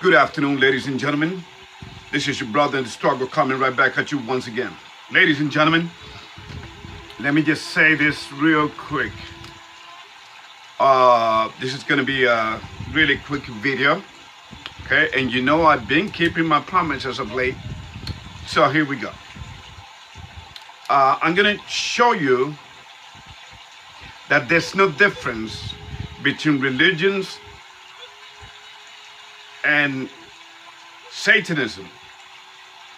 Good afternoon, ladies and gentlemen. This is your brother in the struggle coming right back at you once again. Ladies and gentlemen, let me just say this real quick. This is going to be a really quick video, okay? And you know I've been keeping my promises of late, so here we go. I'm going to show you that there's no difference between religions and Satanism.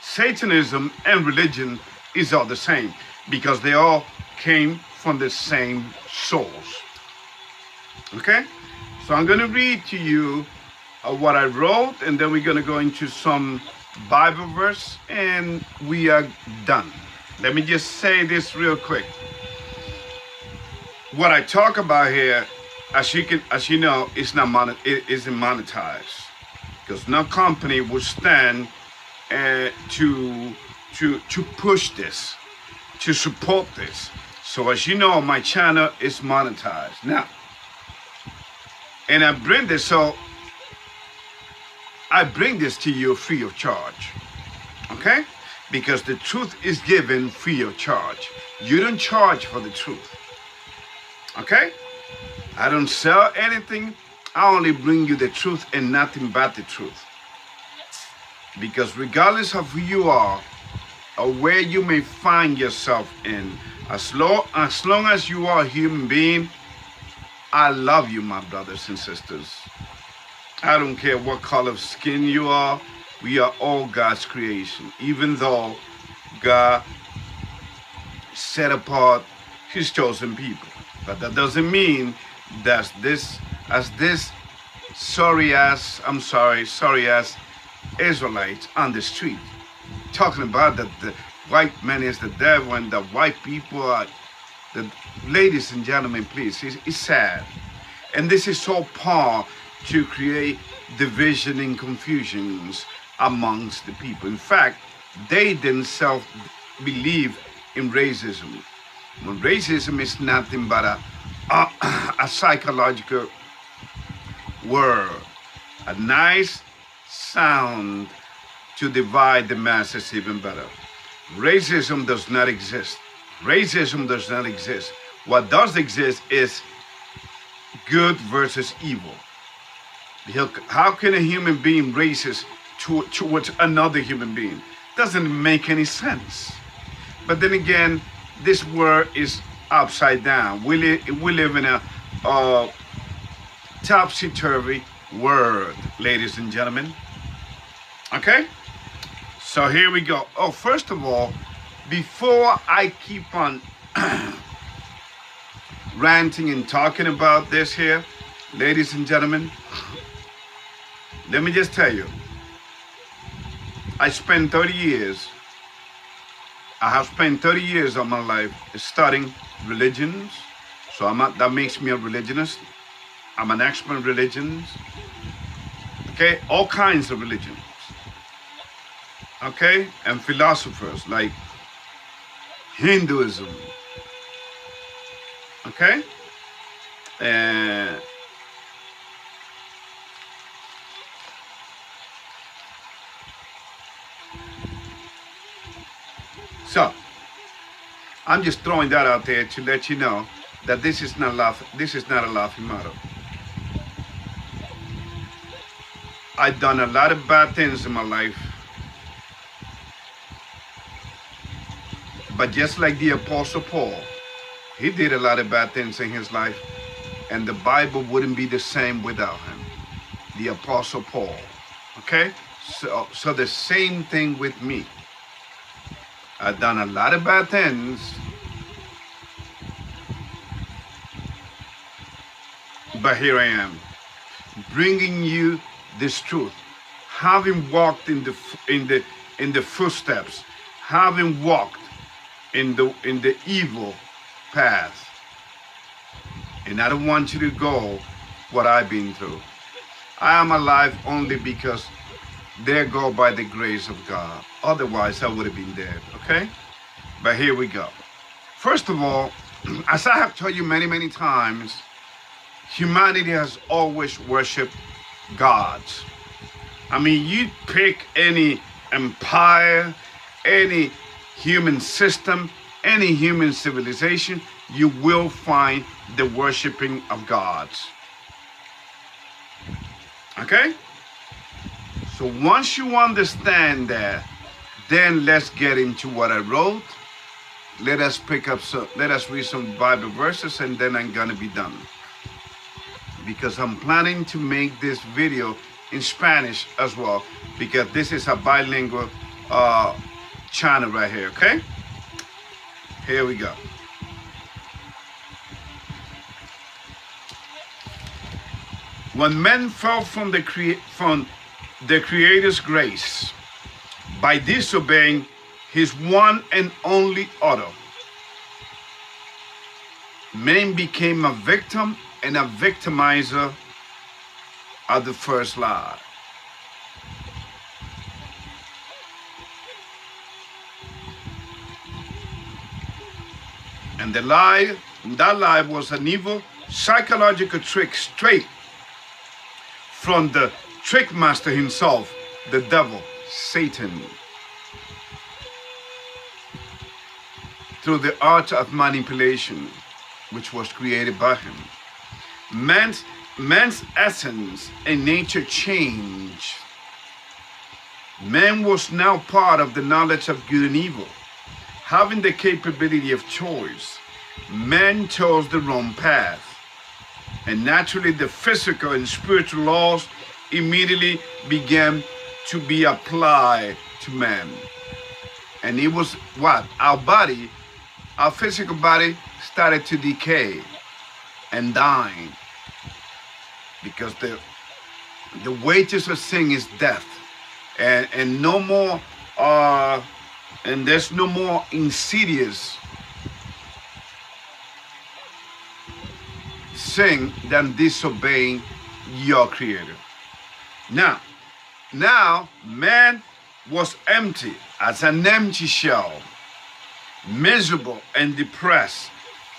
Satanism and religion is all the same because they all came from the same source. Okay? So I'm going to read to you what I wrote, and then we're going to go into some Bible verse, and we are done. Let me just say this real quick. What I talk about here, as you know, isn't monetized, because no company will stand to push this, to support this. So as you know, my channel is monetized now, and I bring this to you free of charge, okay? Because the truth is given free of charge. You don't charge for the truth, okay? I don't sell anything. I only bring you the truth and nothing but the truth. Because regardless of who you are or where you may find yourself in, as long as you are a human being, I love you, my brothers and sisters. I don't care what color of skin you are. We are all God's creation. Even though God set apart his chosen people. But that doesn't mean that this sorry ass Israelites on the street talking about that the white man is the devil and the white people are the... Ladies and gentlemen, please, it's sad. And this is so poor to create division and confusions amongst the people. In fact, they themselves believe in racism. When racism is nothing but a psychological word, a nice sound to divide the masses even better. Racism does not exist. Racism does not exist. What does exist is good versus evil. How can a human being racist towards another human being? Doesn't make any sense. But then again, this world is upside down. We live in a topsy-turvy world, ladies and gentlemen. Okay? So here we go. Oh, first of all, before I keep on ranting and talking about this here, ladies and gentlemen, let me just tell you, I have spent 30 years of my life studying religions. So that makes me a religionist. I'm an expert in religions. Okay, all kinds of religions. Okay, and philosophers like Hinduism. Okay, and so I'm just throwing that out there to let you know that this is not a laughing matter. I've done a lot of bad things in my life, but just like the Apostle Paul, he did a lot of bad things in his life, and the Bible wouldn't be the same without him. The Apostle Paul. Okay? So the same thing with me. I've done a lot of bad things, but here I am, bringing you this truth, having walked in the footsteps, having walked in the evil path, and I don't want you to go what I've been through. I am alive only because there go by the grace of God. Otherwise, I would have been dead, okay? But here we go. First of all, as I have told you many, many times, humanity has always worshipped gods. I mean, you pick any empire, any human system, any human civilization, you will find the worshiping of gods. Okay? So once you understand that, then let's get into what I wrote. Let us read some Bible verses, and then I'm gonna be done. Because I'm planning to make this video in Spanish as well, because this is a bilingual channel right here, okay? Here we go. When men fell from the Creator's grace by disobeying His one and only order, man became a victim and a victimizer of the first lie. And that lie was an evil psychological trick straight from the trick master himself, the devil, Satan, through the art of manipulation, which was created by him. Man's essence and nature changed. Man was now part of the knowledge of good and evil. Having the capability of choice, man chose the wrong path. And naturally, the physical and spiritual laws immediately began to be applied to man. And it was what? Our physical body started to decay and dying, because the wages of sin is death, and no more and there's no more insidious sin than disobeying your Creator. Now man was empty as an empty shell, miserable and depressed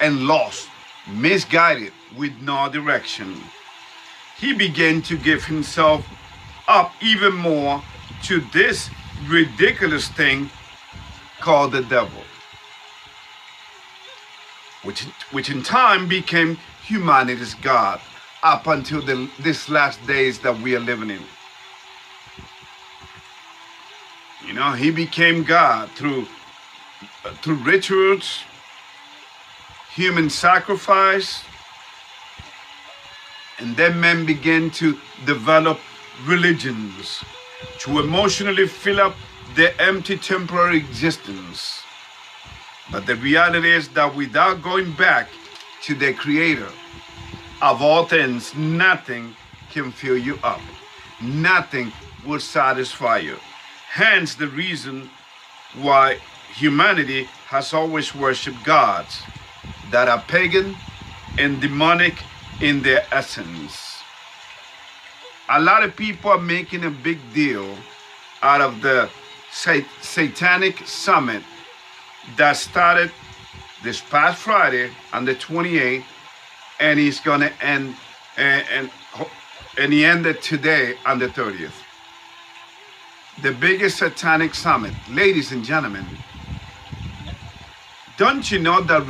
and lost, misguided with no direction. He began to give himself up even more to this ridiculous thing called the devil, which in time became humanity's God up until these last days that we are living in. You know, he became God through rituals, human sacrifice, and then men began to develop religions to emotionally fill up their empty temporary existence. But the reality is that without going back to the Creator of all things, nothing can fill you up. Nothing will satisfy you. Hence the reason why humanity has always worshipped gods that are pagan and demonic in their essence. A lot of people are making a big deal out of the Satanic Summit that started this past Friday on the 28th, and he's going to end, and he ended today on the 30th. The biggest Satanic Summit. Ladies and gentlemen, don't you know that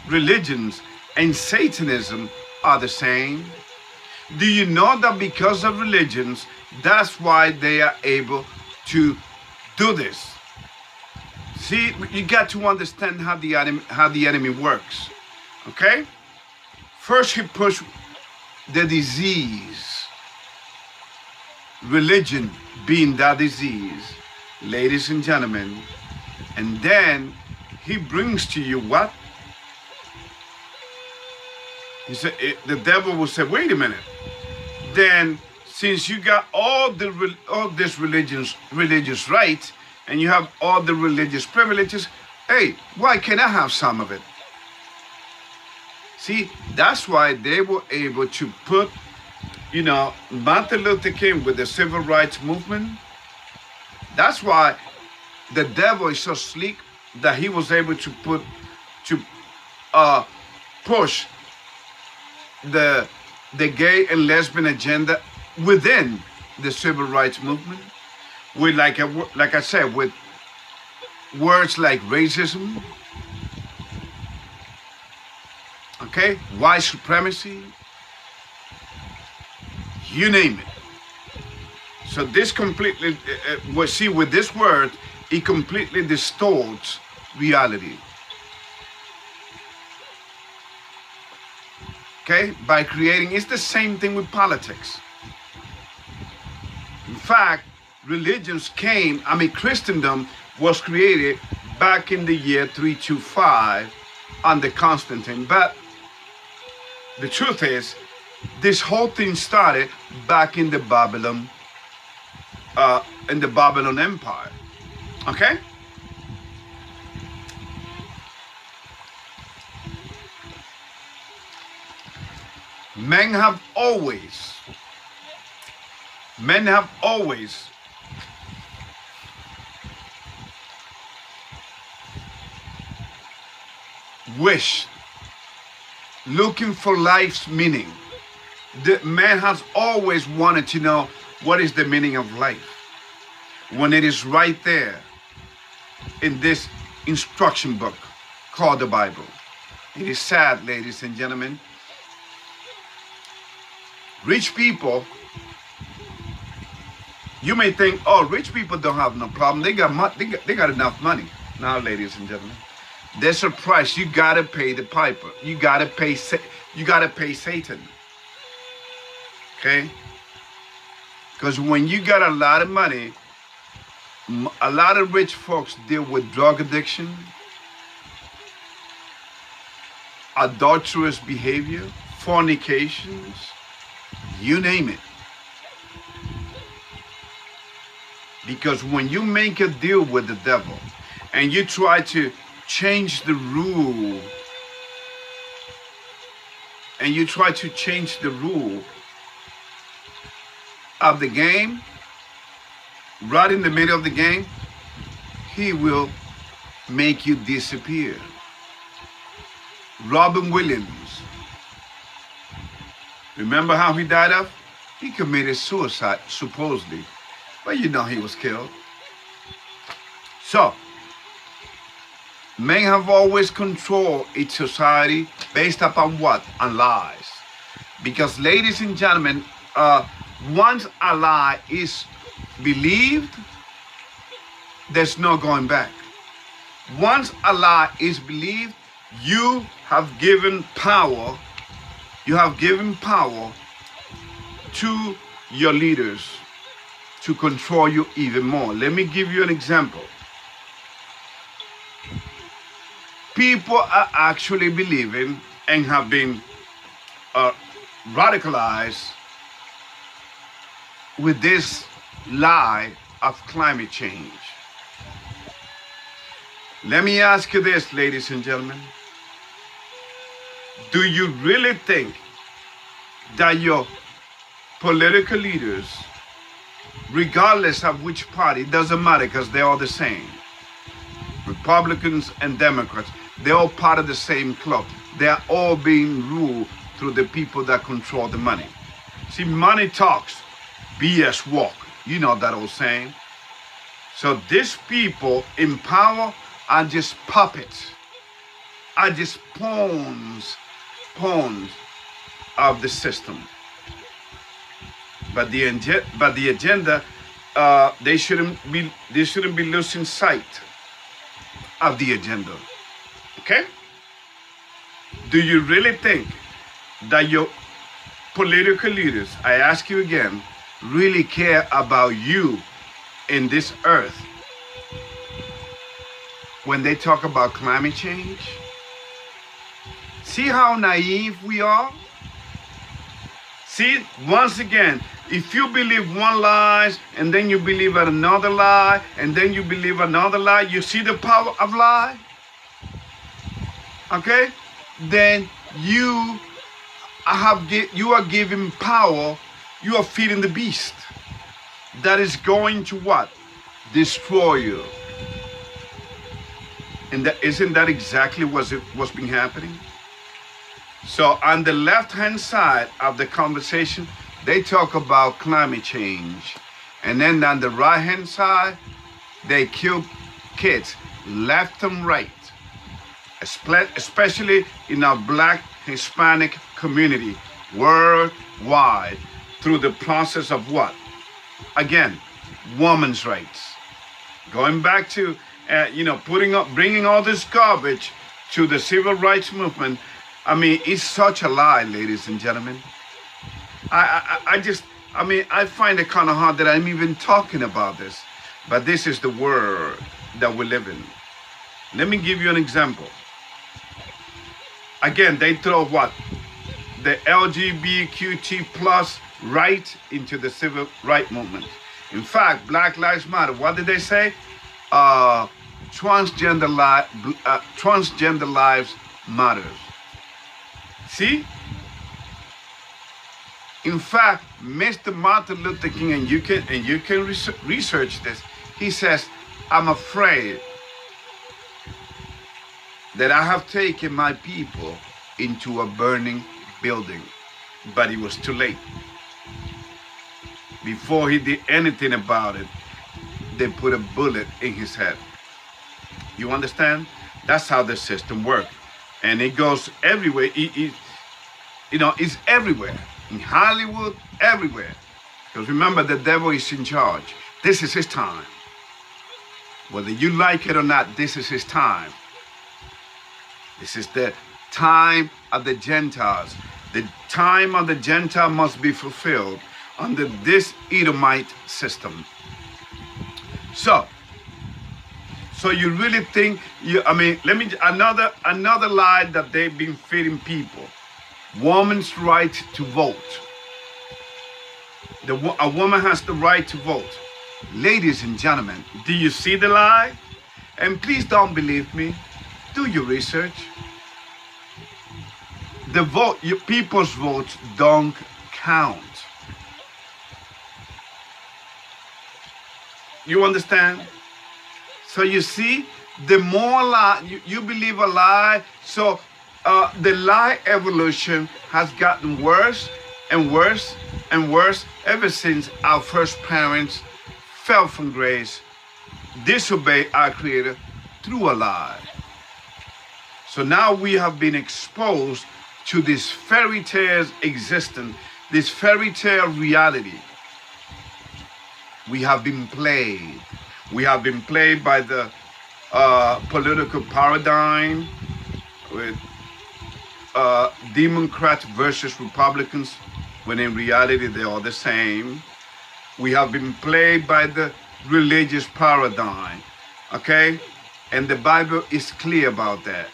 religions and Satanism are the same? Do you know that because of religions, that's why they are able to do this? See, you got to understand how the enemy works, okay? First, he pushed the disease, religion being that disease, ladies and gentlemen, and then he brings to you what? He said, the devil will say, wait a minute. Then, since you got all this religious rights, and you have all the religious privileges, hey, why can't I have some of it? See, that's why they were able to put, you know, Martin Luther King with the civil rights movement. That's why the devil is so sleek that he was able to push the gay and lesbian agenda within the civil rights movement, with like I said, with words like racism, okay, white supremacy, you name it. So this completely, we see with this word, it completely distorts reality. Okay, by creating, it's the same thing with politics. In fact, religions came, Christendom was created back in the year 325 under Constantine. But the truth is, this whole thing started back in the Babylon Empire. Okay? Men have always wished, looking for life's meaning. The man has always wanted to know what is the meaning of life, when it is right there in this instruction book called the Bible. It is sad, ladies and gentlemen. Rich people, you may think, oh, rich people don't have no problem. They got enough money. Now, ladies and gentlemen, there's a price. You gotta pay the piper. You gotta pay Satan. Okay? Because when you got a lot of money, a lot of rich folks deal with drug addiction, adulterous behavior, fornications, you name it. Because when you make a deal with the devil and you try to change the rule, of the game, right in the middle of the game, he will make you disappear. Robin Williams, remember how he died of? He committed suicide, supposedly, but you know he was killed. So, men have always controlled its society based upon what? On lies. Because, ladies and gentlemen, once a lie is believed, there's no going back. Once a lie is believed, you have given power to your leaders to control you even more. Let me give you an example. People are actually believing and have been radicalized with this lie of climate change. Let me ask you this, ladies and gentlemen. Do you really think that your political leaders, regardless of which party, it doesn't matter because they're all the same, Republicans and Democrats, they're all part of the same club. They're all being ruled through the people that control the money. See, money talks, BS walk. You know that old saying. So these people in power are just puppets, are just pawns of the system. But the agenda, they shouldn't be losing sight of the agenda. Okay? Do you really think that your political leaders, I ask you again, really care about you in this earth when they talk about climate change? See how naive we are? See, once again, if you believe one lie and then you believe another lie and then you believe another lie, you see the power of lie? Okay? Then you are giving power, you are feeding the beast that is going to what? Destroy you. And isn't that exactly what's been happening? So on the left-hand side of the conversation, they talk about climate change. And then on the right-hand side, they kill kids left and right, especially in our Black Hispanic community worldwide, through the process of what? Again, women's rights. Going back to, bringing all this garbage to the civil rights movement. I mean, it's such a lie, ladies and gentlemen. I find it kind of hard that I'm even talking about this, but this is the world that we live in. Let me give you an example. Again, they throw what? The LGBTQ plus right into the civil rights movement. In fact, Black Lives Matter, what did they say? Transgender lives matters. See? In fact, Mr. Martin Luther King, and you can research this, he says, I'm afraid that I have taken my people into a burning building. But it was too late. Before he did anything about it, they put a bullet in his head. You understand? That's how the system works. And it goes everywhere. It's everywhere. In Hollywood, everywhere. Because remember, the devil is in charge. This is his time. Whether you like it or not, this is his time. This is the time of the Gentiles. The time of the Gentile must be fulfilled under this Edomite system. So you really think another lie that they've been feeding people. Woman's right to vote. A woman has the right to vote. Ladies and gentlemen, do you see the lie? And please don't believe me. Do your research. The vote, people's votes don't count. You understand? So you see, the more lie, you believe a lie, so the lie evolution has gotten worse and worse and worse ever since our first parents fell from grace, disobeyed our Creator through a lie. So now we have been exposed to this fairy tale's existence, this fairy tale reality. We have been played. We have been played by the political paradigm with Democrats versus Republicans, when in reality they are the same. We have been played by the religious paradigm, okay? And the Bible is clear about that.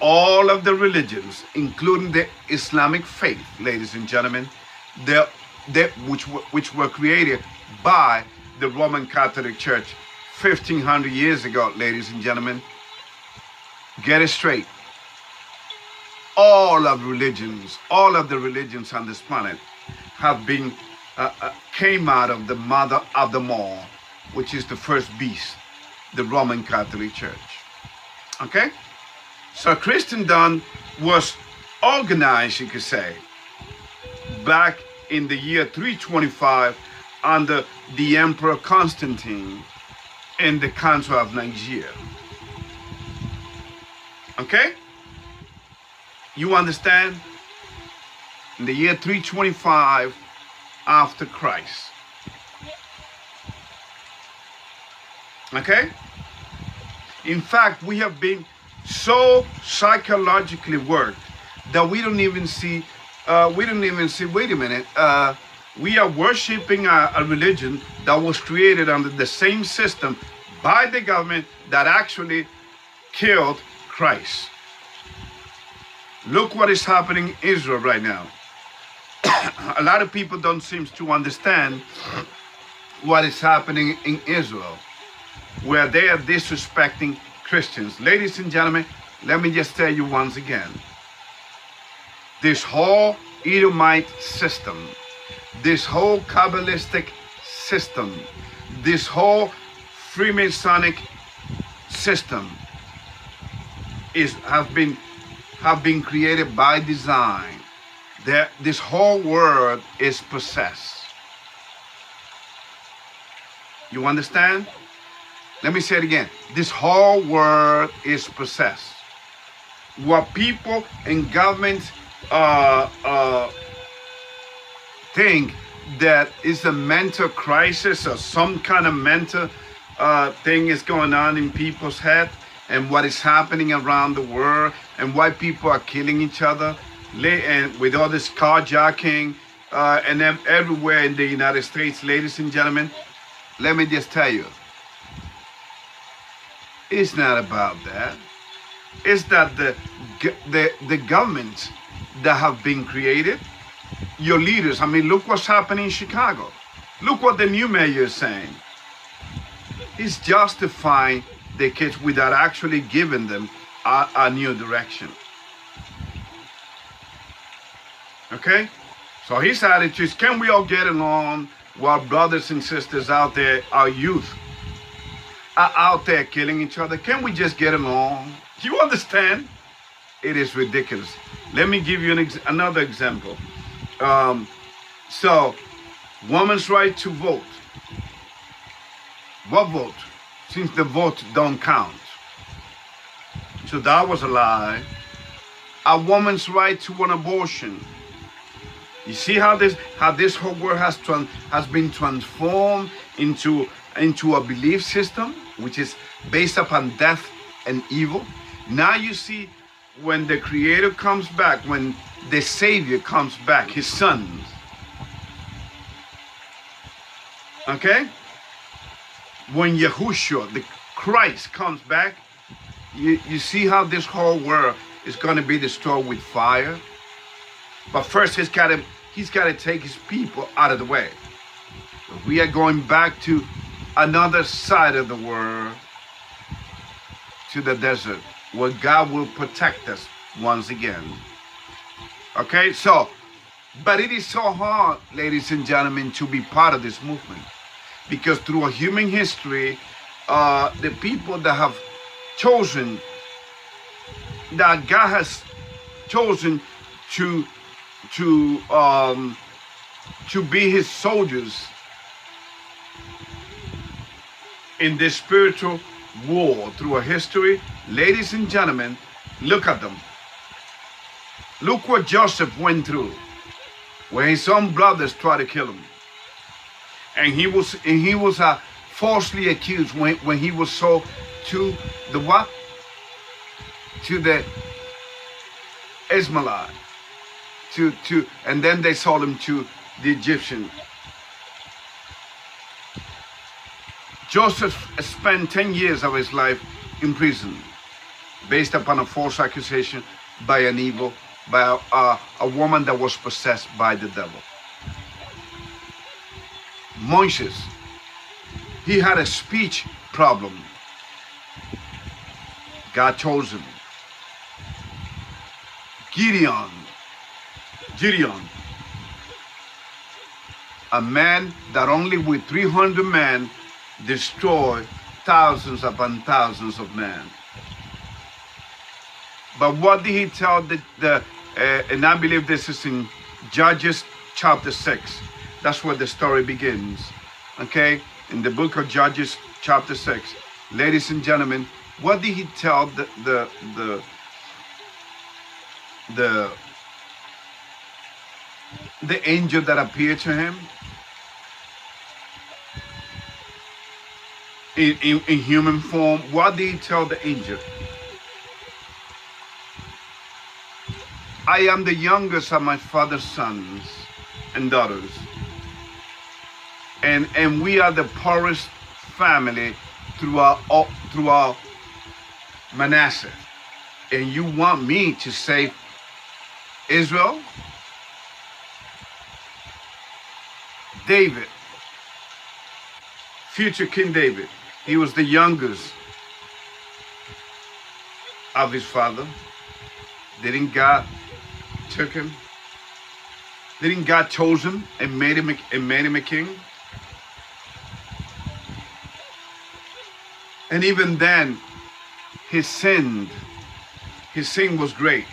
All of the religions, including the Islamic faith, ladies and gentlemen, which were created by the Roman Catholic Church 1,500 years ago, ladies and gentlemen. Get it straight. All of the religions on this planet have been came out of the mother of them all, which is the first beast, the Roman Catholic Church. Okay? So Christendom was organized, you could say, back in the year 325 under the Emperor Constantine in the Council of Nicaea. Okay? You understand? In the year 325 after Christ. Okay? In fact, we have been so psychologically worked that we don't even see, wait a minute, we are worshiping a religion that was created under the same system by the government that actually killed Christ. Look what is happening in Israel right now. A lot of people don't seem to understand what is happening in Israel, where they are disrespecting Christians. Ladies and gentlemen, let me just tell you once again, this whole Edomite system, this whole Kabbalistic system, this whole Freemasonic system have been created by design. this whole world is possessed. You understand? Let me say it again. This whole world is possessed. What people and governments think that is a mental crisis or some kind of mental thing is going on in people's head, and what is happening around the world, and why people are killing each other, and with all this carjacking and then everywhere in the United States, ladies and gentlemen, let me just tell you, it's not about that. It's that the governments that have been created, your leaders, I mean, look what's happening in Chicago. Look what the new mayor is saying. He's justifying the kids without actually giving them a new direction. Okay? So his attitude is, can we all get along while brothers and sisters out there, our youth, are out there killing each other? Can we just get along? Do you understand? It is ridiculous. Let me give you another example. So, woman's right to vote. What vote? Since the vote don't count. So that was a lie. A woman's right to an abortion. You see how this whole world has been transformed into a belief system which is based upon death and evil. Now you see, when the Creator comes back, when the Savior comes back, His Son, okay? When Yahushua, the Christ, comes back, you see how this whole world is going to be destroyed with fire. But first, he's got to take his people out of the way. We are going back to another side of the world, to the desert, where God will protect us once again. Okay, so, but it is so hard, ladies and gentlemen, to be part of this movement, because through a human history, the people that have chosen, that God has chosen to be His soldiers in this spiritual war through a history, ladies and gentlemen, look at them. Look what Joseph went through, where his own brothers tried to kill him, and he was falsely accused when he was sold to the what? To the Ishmaelite, and then they sold him to the Egyptian. Joseph spent 10 years of his life in prison based upon a false accusation by a woman that was possessed by the devil. Moses, he had a speech problem. God chose him. Gideon, a man that only with 300 men destroyed thousands upon thousands of men. But what did he tell and I believe this is in Judges chapter 6. That's where the story begins. Okay? In the book of Judges chapter 6. Ladies and gentlemen, what did he tell the angel that appeared to him in human form? What did he tell the angel? I am the youngest of my father's sons and daughters, and we are the poorest family throughout Manasseh, and you want me to save Israel? David, future King David, he was the youngest of his father. Didn't God took him? Didn't God chose him and made him a king? And even then, his sin was great.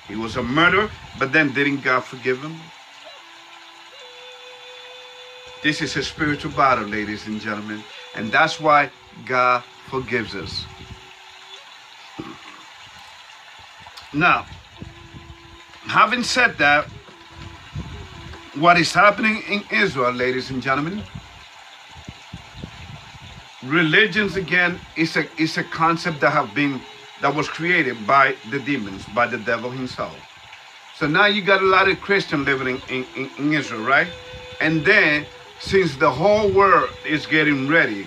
He was a murderer, but then didn't God forgive him? This is a spiritual battle, ladies and gentlemen, and that's why God forgives us. Now, having said that, what is happening in Israel, ladies and gentlemen, religions again is a concept that was created by the demons, by the devil himself. So now you got a lot of Christians living in Israel, right? And then, since the whole world is getting ready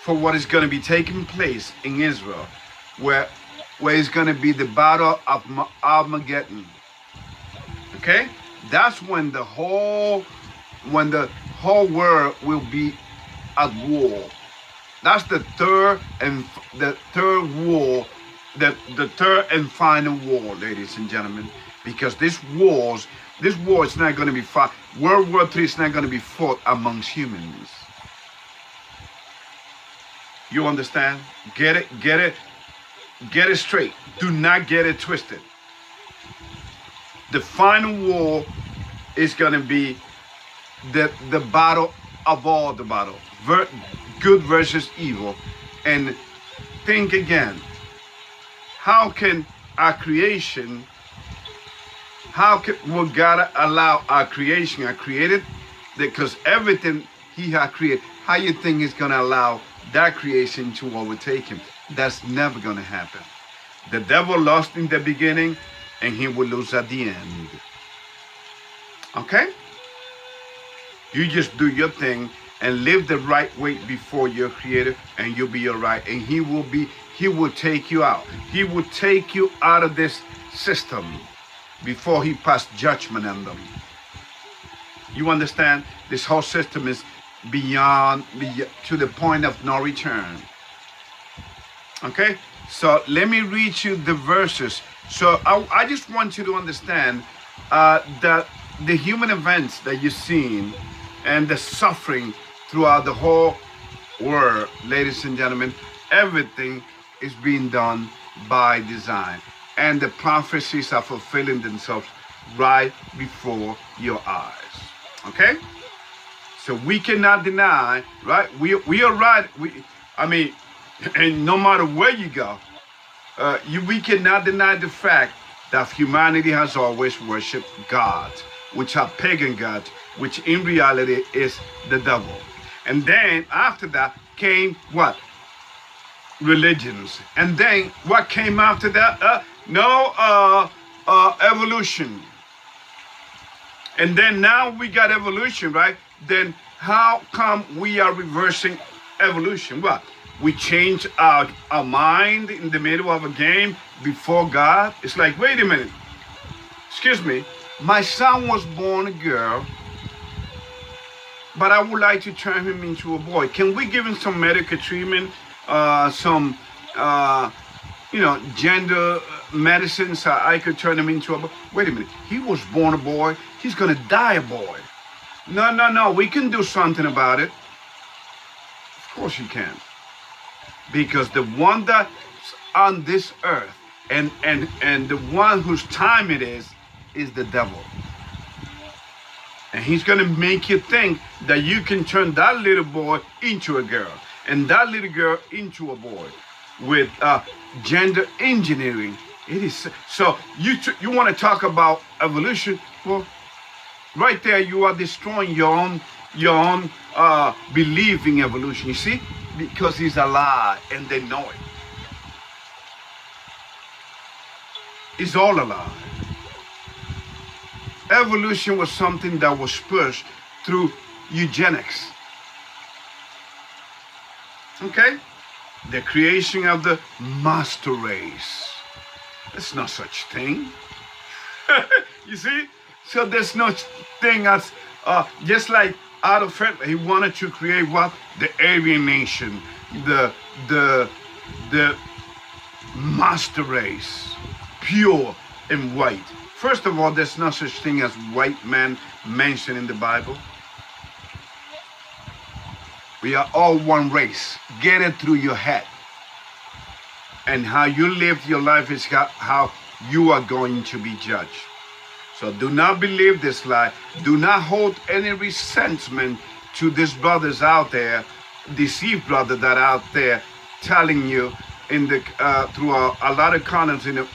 for what is going to be taking place in Israel, where it's going to be the battle of Armageddon. Okay? That's when the whole world will be at war. That's the third war, the third and final war, ladies and gentlemen. Because this war is not going to be fought. World War III is not going to be fought amongst humans. You understand? Get it straight. Do not get it twisted. The final war is going to be the battle of all the battle. Good versus evil. And think again. How can our creation, will God allow our creation, our created, because everything he has created, how you think he's going to allow that creation to overtake him? That's never going to happen. The devil lost in the beginning, and he will lose at the end. Okay? You just do your thing and live the right way before your creator, and you'll be all right. And he will take you out. He will take you out of this system before he passed judgment on them. You understand? This whole system is beyond to the point of no return. Okay? So let me read you the verses. So I just want you to understand that the human events that you've seen and the suffering throughout the whole world, ladies and gentlemen, everything is being done by design. And the prophecies are fulfilling themselves right before your eyes. Okay? So we cannot deny, right? We are right. And no matter where you go, we cannot deny the fact that humanity has always worshipped gods, which are pagan gods, which in reality is the devil. And then after that came what? Religions. And then what came after that? Evolution. And then now we got evolution, right? Then how come we are reversing evolution? What? We change our mind in the middle of a game before God? It's like, wait a minute. Excuse me. My son was born a girl, but I would like to turn him into a boy. Can we give him some medical treatment, gender medicine so I could turn him into a boy? Wait a minute. He was born a boy. He's going to die a boy. No. We can do something about it. Of course you can. Because the one that's on this earth and the one whose time it is the devil. And he's going to make you think that you can turn that little boy into a girl and that little girl into a boy with gender engineering. It is so. You want to talk about evolution? Well, right there you are destroying your own belief in evolution. You see, because it's a lie and they know it. It's all a lie. Evolution was something that was pushed through eugenics. Okay? The creation of the master race. There's no such thing. You see? So there's no thing as, just like Adolf Hitler, he wanted to create what? The Aryan nation, the master race, pure and white. First of all, there's no such thing as white man mentioned in the Bible. We are all one race. Get it through your head. And how you live your life is how you are going to be judged. So do not believe this lie. Do not hold any resentment to these brothers out there, deceived brother that out there telling you in the through a lot of continents in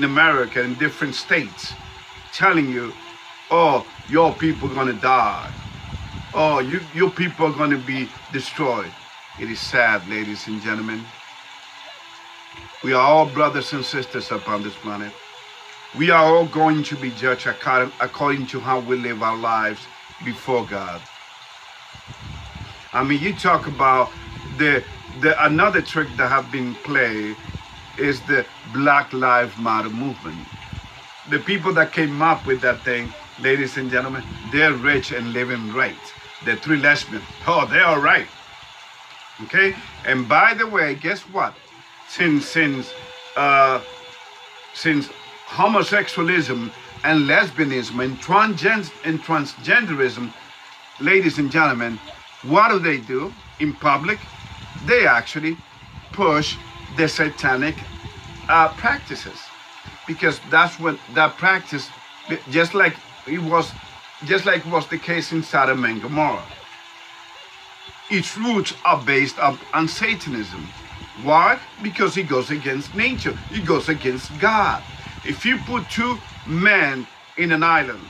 America, in different states, telling you, oh, your people are gonna die. Oh, your people are gonna be destroyed. It is sad, ladies and gentlemen. We are all brothers and sisters upon this planet. We are all going to be judged according to how we live our lives before God. I mean, you talk about another trick that have been played is the Black Lives Matter movement. The people that came up with that thing, ladies and gentlemen, they're rich and living right. The 3 lesbians, oh, they're all right. Okay? And by the way, guess what? Since homosexualism and lesbianism and transgenderism, ladies and gentlemen, what do in public? They actually push the satanic practices, because that's what that practice, just like was the case in Sodom and Gomorrah. Its roots are based on Satanism. Why? Because it goes against nature. It goes against God. If you put 2 men in an island,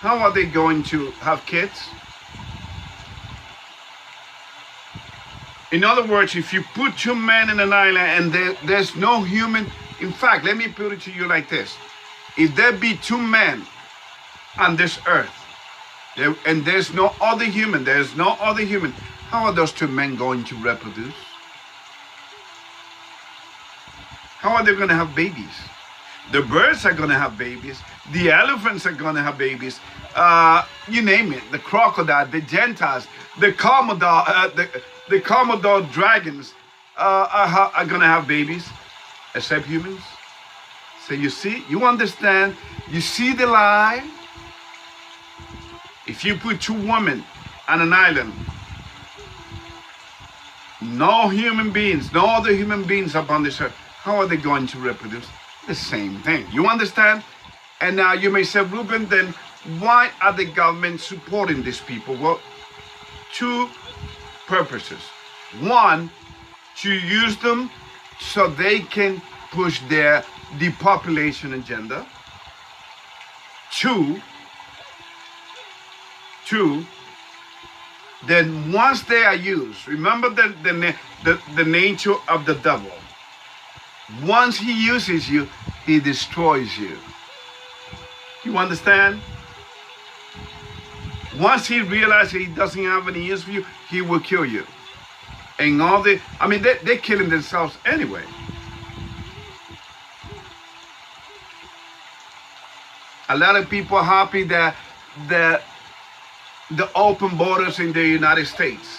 how are they going to have kids? In other words, if you put 2 men in an island and there's no human, in fact, let me put it to you like this. If there be 2 men on this earth, and there's no other human, how are those 2 men going to reproduce? How are they going to have babies? The birds are going to have babies. The elephants are going to have babies. You name it. The crocodile, the Gentiles, the Commodore dragons are going to have babies, except humans. So you see, you understand, you see the lie? If you put 2 women on an island, no human beings, no other human beings upon this earth, how are they going to reproduce? The same thing. You understand? And now you may say, Ruben, then why are the government supporting these people? Well, 2 purposes. 1, to use them so they can push their depopulation agenda. 2, then once they are used, remember the nature of the devil. Once he uses you, he destroys you. You understand? Once he realizes he doesn't have any use for you, he will kill you. And they're killing themselves anyway. A lot of people are happy that the open borders in the United States,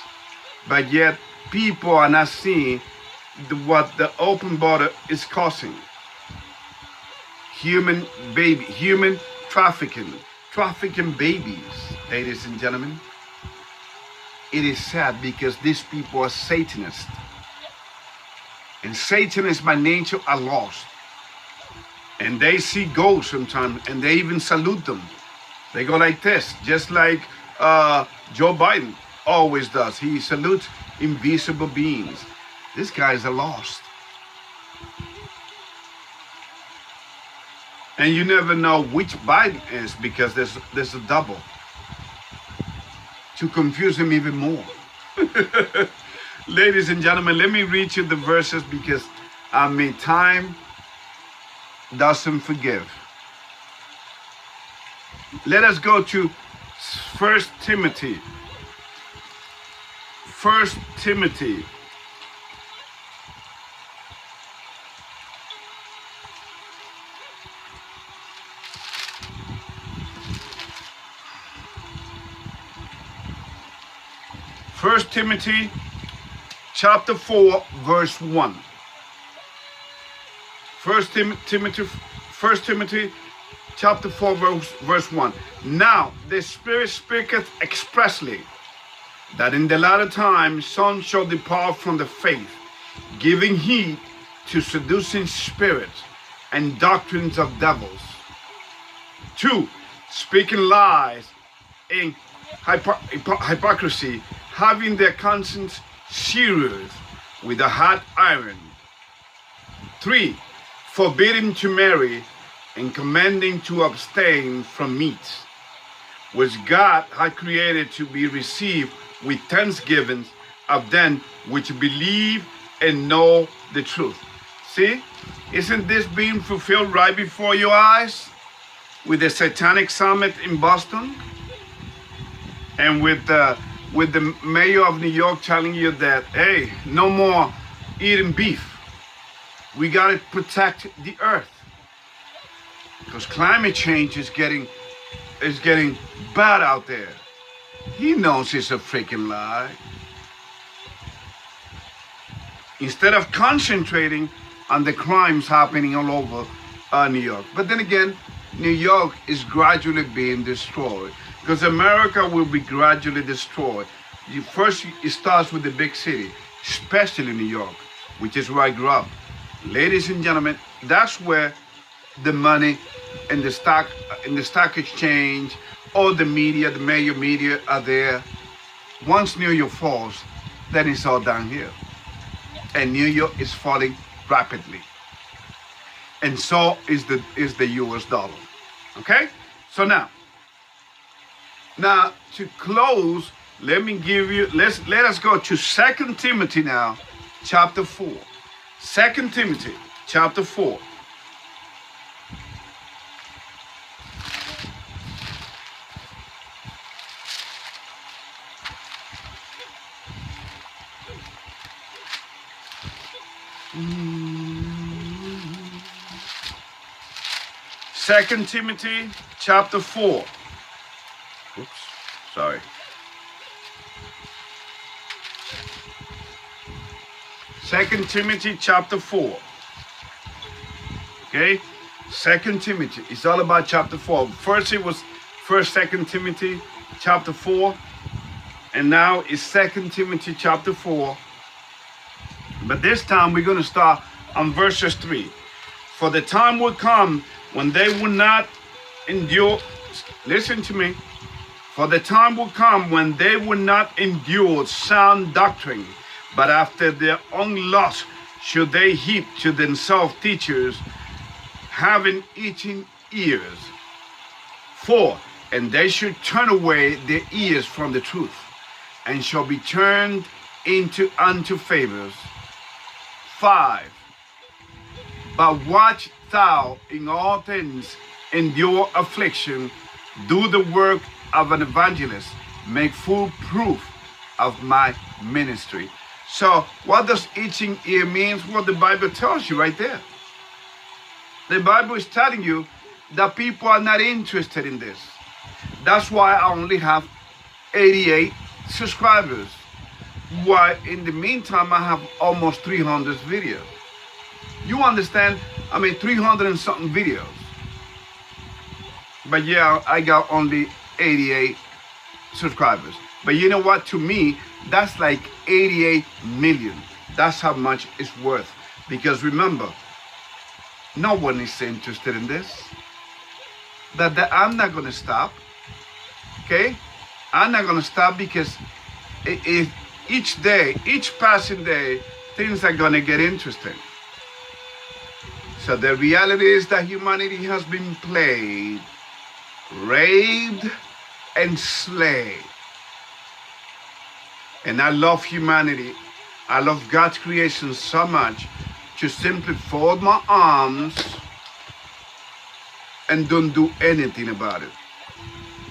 but yet people are not seeing what the open border is causing. Human trafficking babies, ladies and gentlemen. It is sad because these people are Satanists. And Satanists by nature are lost. And they see ghosts sometimes and they even salute them. They go like this, just like Joe Biden always does. He salutes invisible beings. These guys are lost. And you never know which Biden is because there's a double to confuse him even more. Ladies and gentlemen, let me read you the verses because time doesn't forgive. Let us go to 1 Timothy. 1 Timothy. First Timothy chapter 4 verse 1. First Timothy chapter 4 verse 1. Now the Spirit speaketh expressly that in the latter time some shall depart from the faith, giving heed to seducing spirits and doctrines of devils. 2, speaking lies in hypocrisy, having their conscience seared with a hot iron. 3, forbidding to marry and commanding to abstain from meats, which God had created to be received with thanksgivings of them which believe and know the truth. See, isn't this being fulfilled right before your eyes? With the Satanic Summit in Boston, and with the mayor of New York telling you that, hey, no more eating beef. We gotta protect the earth because climate change is getting bad out there. He knows it's a freaking lie. Instead of concentrating on the crimes happening all over New York. But then again, New York is gradually being destroyed because America will be gradually destroyed. First, it starts with the big city, especially New York, which is where I grew up. Ladies and gentlemen, that's where the money and the stock exchange, all the media, the major media are there. Once New York falls, then it's all down here. And New York is falling rapidly. And so is the US dollar. Okay? So now to close, let us go to 2 Timothy now, chapter 4. 2 Timothy, chapter 4. Second Timothy chapter 4. Oops, sorry. 2 Timothy chapter 4. Okay? 2 Timothy. It's all about chapter 4. First it was 2 Timothy chapter 4. And now it's 2 Timothy chapter 4. But this time we're going to start on verses 3. For the time will come when they will not endure, listen to me. For the time will come when they will not endure sound doctrine, but after their own lust should they heap to themselves teachers, having itching ears. 4, and they should turn away their ears from the truth, and shall be turned unto fables. 5, but watch thou in all things, endure affliction, do the work of an evangelist, make full proof of my ministry. So what does itching ear mean? What the Bible tells you right there. The Bible is telling you that people are not interested in this. That's why I only have 88 subscribers. Why in the meantime I have almost 300 videos. You understand? 300 and something videos. But yeah, I got only 88 subscribers. But you know what? To me, that's like 88 million. That's how much it's worth. Because remember, no one is interested in this. That I'm not going to stop. Okay? I'm not going to stop because if each day, each passing day, things are going to get interesting. So the reality is that humanity has been played, raped, and slain. And I love humanity. I love God's creation so much to simply fold my arms and don't do anything about it.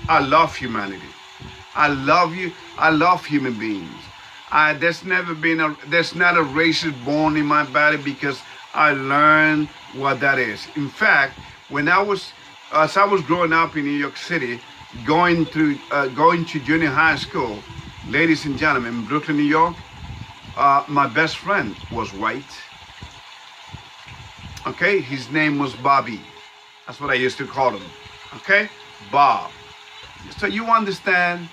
I love humanity. I love you. I love human beings. There's not a racist bone in my body because I learned what that is. In fact, as I was growing up in New York City, going to junior high school, ladies and gentlemen, in Brooklyn, New York, my best friend was white. Okay, his name was Bobby. That's what I used to call him. Okay, Bob. So you understand,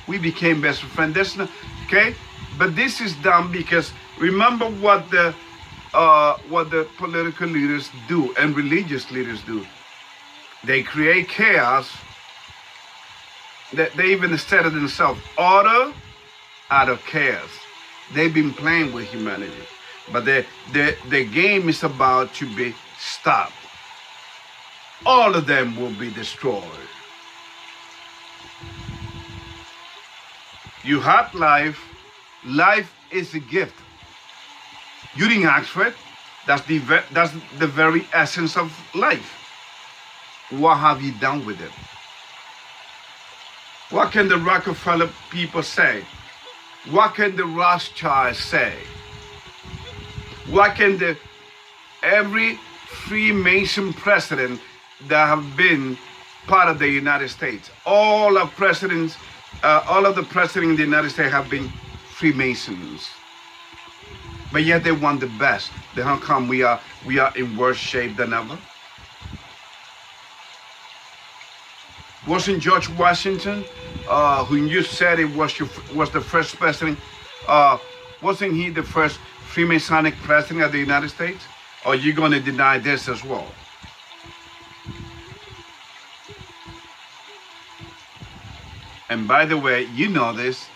we became best friends. There's no, okay? But this is done because remember what the political leaders do and religious leaders do. They create chaos. That they even said it themselves, order out of chaos. They've been playing with humanity, but the game is about to be stopped. All of them will be destroyed. You have life. Life is a gift. You didn't ask for it. That's the very essence of life. What have you done with it? What can the Rockefeller people say? What can the Rothschilds say? What can every Freemason president that have been part of the United States? All of the presidents in the United States have been Freemasons. But yet they want the best. Then how come we are in worse shape than ever? Wasn't George Washington, who you said it was the first president, wasn't he the first Freemasonic president of the United States? Or are you going to deny this as well? And by the way, you know this,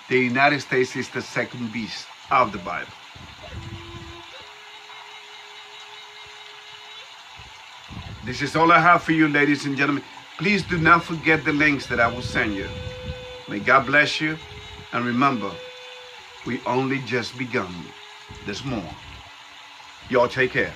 the United States is the second beast of the Bible. This is all I have for you, ladies and gentlemen. Please do not forget the links that I will send you. May God bless you. And remember, we only just begun. There's more. Y'all take care.